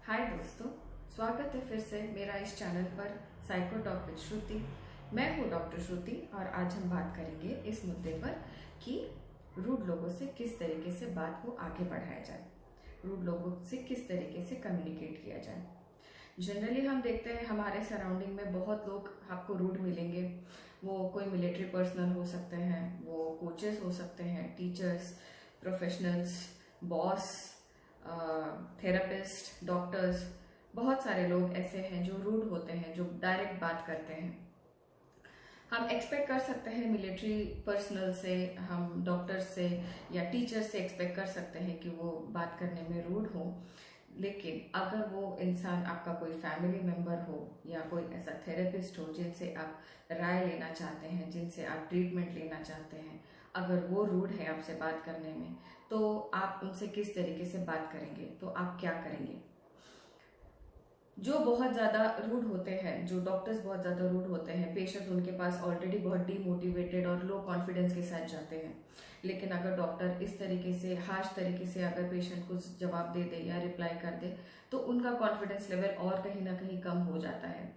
हाय दोस्तों, स्वागत है फिर से मेरा इस चैनल पर साइको टॉक विद श्रुति। मैं हूँ डॉक्टर श्रुति और आज हम बात करेंगे इस मुद्दे पर कि रूड लोगों से किस तरीके से बात को आगे बढ़ाया जाए, रूड लोगों से किस तरीके से कम्युनिकेट किया जाए। जनरली हम देखते हैं हमारे सराउंडिंग में बहुत लोग आपको रूड मिलेंगे। वो कोई मिलिट्री पर्सनल हो सकते हैं, वो कोचेस हो सकते हैं, teachers, professionals, boss, therapist, doctors. बहुत सारे लोग ऐसे हैं जो रूड होते हैं, जो डायरेक्ट बात करते हैं। हम एक्सपेक्ट कर सकते हैं मिलिट्री पर्सनल से, हम डॉक्टर से या टीचर से एक्सपेक्ट कर सकते हैं कि वो बात करने में रूड हो। लेकिन अगर वो इंसान आपका कोई फैमिली मेम्बर हो या कोई ऐसा थेरेपिस्ट हो जिनसे आप राय लेना चाहते हैं, जिनसे आप ट्रीटमेंट लेना चाहते हैं, अगर वो रूड है आपसे बात करने में, तो आप उनसे किस तरीके से बात करेंगे, तो आप क्या करेंगे। जो बहुत ज़्यादा रूड होते हैं, जो डॉक्टर्स बहुत ज़्यादा रूड होते हैं, पेशेंट उनके पास ऑलरेडी बहुत डीमोटिवेटेड और लो कॉन्फिडेंस के साथ जाते हैं। लेकिन अगर डॉक्टर इस तरीके से, हार्श तरीके से अगर पेशेंट को जवाब दे दे या रिप्लाई कर दे, तो उनका कॉन्फिडेंस लेवल और कहीं ना कहीं कम हो जाता है।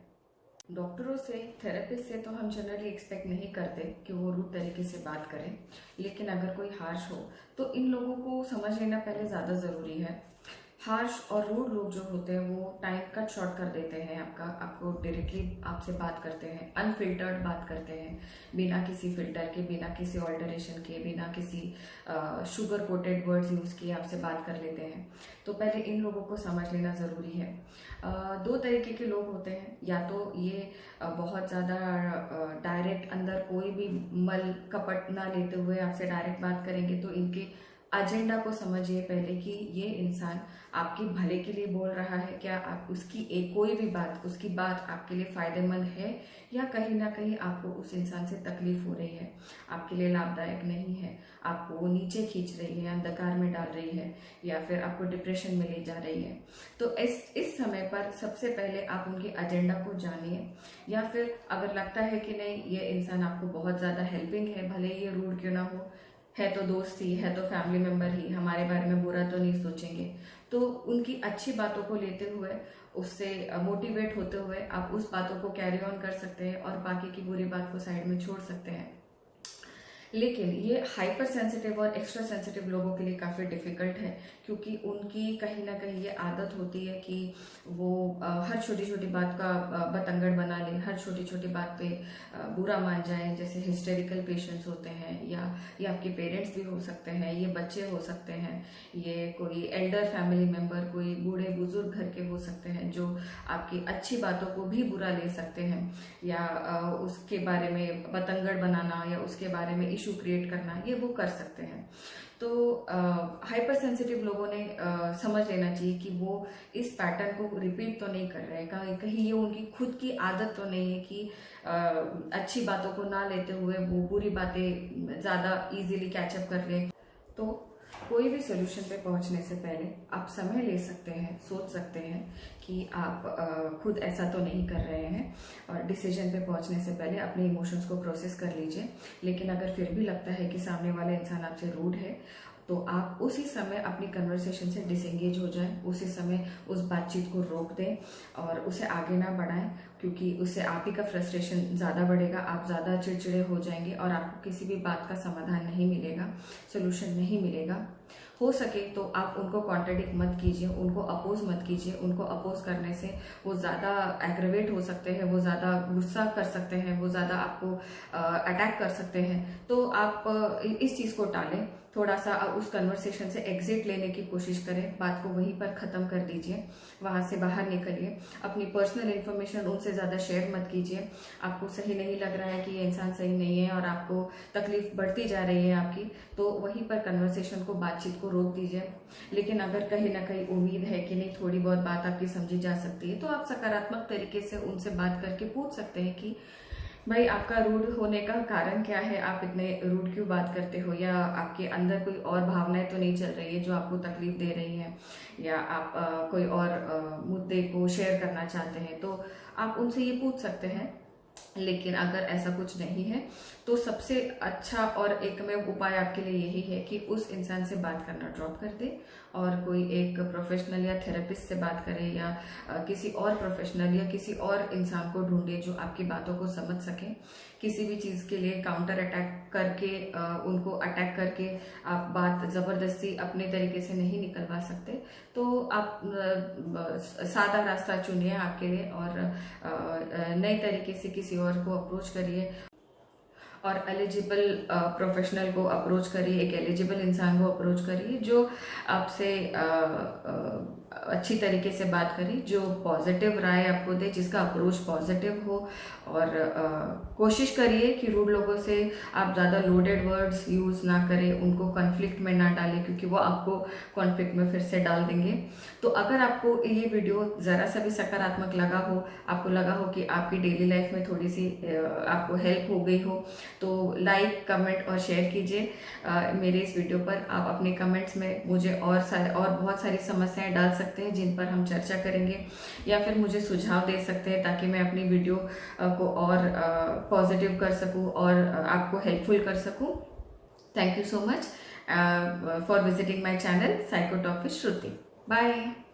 डॉक्टरों से, थेरेपिस्ट से तो हम जनरली एक्सपेक्ट नहीं करते कि वो रूड तरीके से बात करें। लेकिन अगर कोई हार्श हो तो इन लोगों को समझ लेना पहले ज़्यादा ज़रूरी है। हार्श और रूड लोग जो होते हैं वो टाइम कट शॉर्ट कर देते हैं आपको डायरेक्टली आपसे बात करते हैं, अनफिल्टर्ड बात करते हैं, बिना किसी फिल्टर के, बिना किसी ऑल्टरेशन के, बिना किसी शुगर कोटेड वर्ड्स यूज़ किए आपसे बात कर लेते हैं। तो पहले इन लोगों को समझ लेना ज़रूरी है। दो तरीके के लोग होते हैं, या तो ये बहुत ज़्यादा डायरेक्ट, अंदर कोई भी मल कपट ना लेते हुए आपसे डायरेक्ट बात करेंगे। तो इनके एजेंडा को समझिए पहले कि ये इंसान आपके भले के लिए बोल रहा है, क्या आप उसकी कोई भी बात, उसकी बात आपके लिए फायदेमंद है, या कहीं ना कहीं आपको उस इंसान से तकलीफ हो रही है, आपके लिए लाभदायक नहीं है, आपको वो नीचे खींच रही है, अंधकार में डाल रही है, या फिर आपको डिप्रेशन में ले जा रही है। तो इस समय पर सबसे पहले आप उनके एजेंडा को जानिए। या फिर अगर लगता है कि नहीं, ये इंसान आपको बहुत ज़्यादा हेल्पिंग है, भले ये रूड क्यों ना हो, है तो दोस्त ही, है तो फैमिली मेम्बर ही, हमारे बारे में बुरा तो नहीं सोचेंगे, तो उनकी अच्छी बातों को लेते हुए, उससे मोटिवेट होते हुए आप उस बातों को कैरी ऑन कर सकते हैं और बाकी की बुरी बात को साइड में छोड़ सकते हैं। लेकिन ये हाइपर सेंसिटिव और एक्स्ट्रा सेंसिटिव लोगों के लिए काफ़ी डिफिकल्ट है, क्योंकि उनकी कहीं ना कहीं ये आदत होती है कि वो हर छोटी छोटी बात का बतंगड़ बना ले, हर छोटी छोटी बात पे बुरा मान जाए। जैसे हिस्टेरिकल पेशेंट्स होते हैं, या ये आपके पेरेंट्स भी हो सकते हैं, ये बच्चे हो सकते हैं, ये कोई एल्डर फैमिली मेम्बर, कोई बूढ़े बुजुर्ग घर के हो सकते हैं, जो आपकी अच्छी बातों को भी बुरा ले सकते हैं, या उसके बारे में बतंगड़ बनाना या उसके बारे में इशू क्रिएट करना, ये वो कर सकते हैं। तो हाइपर सेंसिटिव लोगों ने समझ लेना चाहिए कि वो इस पैटर्न को रिपीट तो नहीं कर रहे हैं, कहीं ये उनकी खुद की आदत तो नहीं है कि अच्छी बातों को ना लेते हुए वो बुरी बातें ज़्यादा इजीली कैचअप कर लें। तो कोई भी सोल्यूशन पे पहुंचने से पहले आप समय ले सकते हैं, सोच सकते हैं कि आप खुद ऐसा तो नहीं कर रहे हैं, और डिसीजन पे पहुंचने से पहले अपने इमोशंस को प्रोसेस कर लीजिए। लेकिन अगर फिर भी लगता है कि सामने वाला इंसान आपसे रूड है, तो आप उसी समय अपनी कन्वर्सेशन से डिसएंगेज हो जाएं, उसी समय उस बातचीत को रोक दें और उसे आगे ना बढ़ाएं, क्योंकि उससे आप ही का फ्रस्ट्रेशन ज़्यादा बढ़ेगा, आप ज़्यादा चिड़चिड़े हो जाएंगे और आपको किसी भी बात का समाधान नहीं मिलेगा, सोल्यूशन नहीं मिलेगा। हो सके तो आप उनको कॉन्ट्रडिक्ट मत कीजिए, उनको अपोज मत कीजिए। उनको अपोज करने से वो ज़्यादा एग्रेवेट हो सकते हैं, वो ज़्यादा गुस्सा कर सकते हैं, वो ज़्यादा आपको अटैक कर सकते हैं। तो आप इस चीज़ को टालें, थोड़ा सा उस कन्वर्सेशन से एग्जिट लेने की कोशिश करें, बात को वहीं पर ख़त्म कर दीजिए, वहाँ से बाहर निकलिए। अपनी पर्सनल इन्फॉर्मेशन उनसे ज़्यादा शेयर मत कीजिए। आपको सही नहीं लग रहा है कि ये इंसान सही नहीं है और आपको तकलीफ बढ़ती जा रही है आपकी, तो वहीं पर कन्वर्सेशन को, बातचीत को रोक दीजिए। लेकिन अगर कहीं ना कहीं उम्मीद है कि नहीं, थोड़ी बहुत बात आपकी समझी जा सकती है, तो आप सकारात्मक तरीके से उनसे बात करके पूछ सकते हैं कि भाई, आपका रूड होने का कारण क्या है, आप इतने रूड क्यों बात करते हो, या आपके अंदर कोई और भावनाएं तो नहीं चल रही है जो आपको तकलीफ दे रही है, या आप कोई और मुद्दे को शेयर करना चाहते हैं। तो आप उनसे ये पूछ सकते हैं लेकिन अगर ऐसा कुछ नहीं है तो सबसे अच्छा और एकमेव उपाय आपके लिए यही है कि उस इंसान से बात करना ड्रॉप कर दे और कोई एक प्रोफेशनल या थेरेपिस्ट से बात करें, या किसी और प्रोफेशनल या किसी और इंसान को ढूंढे जो आपकी बातों को समझ सके। किसी भी चीज़ के लिए काउंटर अटैक करके उनको अटैक करके आप बात ज़बरदस्ती अपने तरीके से नहीं निकलवा सकते। तो आप सादा रास्ता चुनिए आपके लिए और नए तरीके से किसी और को अप्रोच करिए और एलिजिबल प्रोफेशनल को अप्रोच करिए, एक एलिजिबल इंसान को अप्रोच करिए जो आपसे अच्छी तरीके से बात करें, जो पॉजिटिव राय आपको दे, जिसका अप्रोच पॉजिटिव हो। और कोशिश करिए कि रूड लोगों से आप ज़्यादा लोडेड वर्ड्स यूज़ ना करें, उनको कॉन्फ्लिक्ट में ना डालें क्योंकि वो आपको कॉन्फ्लिक्ट में फिर से डाल देंगे। तो अगर आपको ये वीडियो ज़रा सा भी सकारात्मक लगा हो, आपको लगा हो कि आपकी डेली लाइफ में थोड़ी सी आपको हेल्प हो गई हो, तो लाइक, कमेंट और शेयर कीजिए मेरे इस वीडियो पर। आप अपने कमेंट्स में मुझे और बहुत सारी समस्याएं डाल सकते हैं जिन पर हम चर्चा करेंगे, या फिर मुझे सुझाव दे सकते हैं ताकि मैं अपनी वीडियो को और पॉजिटिव कर सकूं और आपको हेल्पफुल कर सकूं। Thank you so much for visiting my channel Psycho Talk with Shruti. Bye.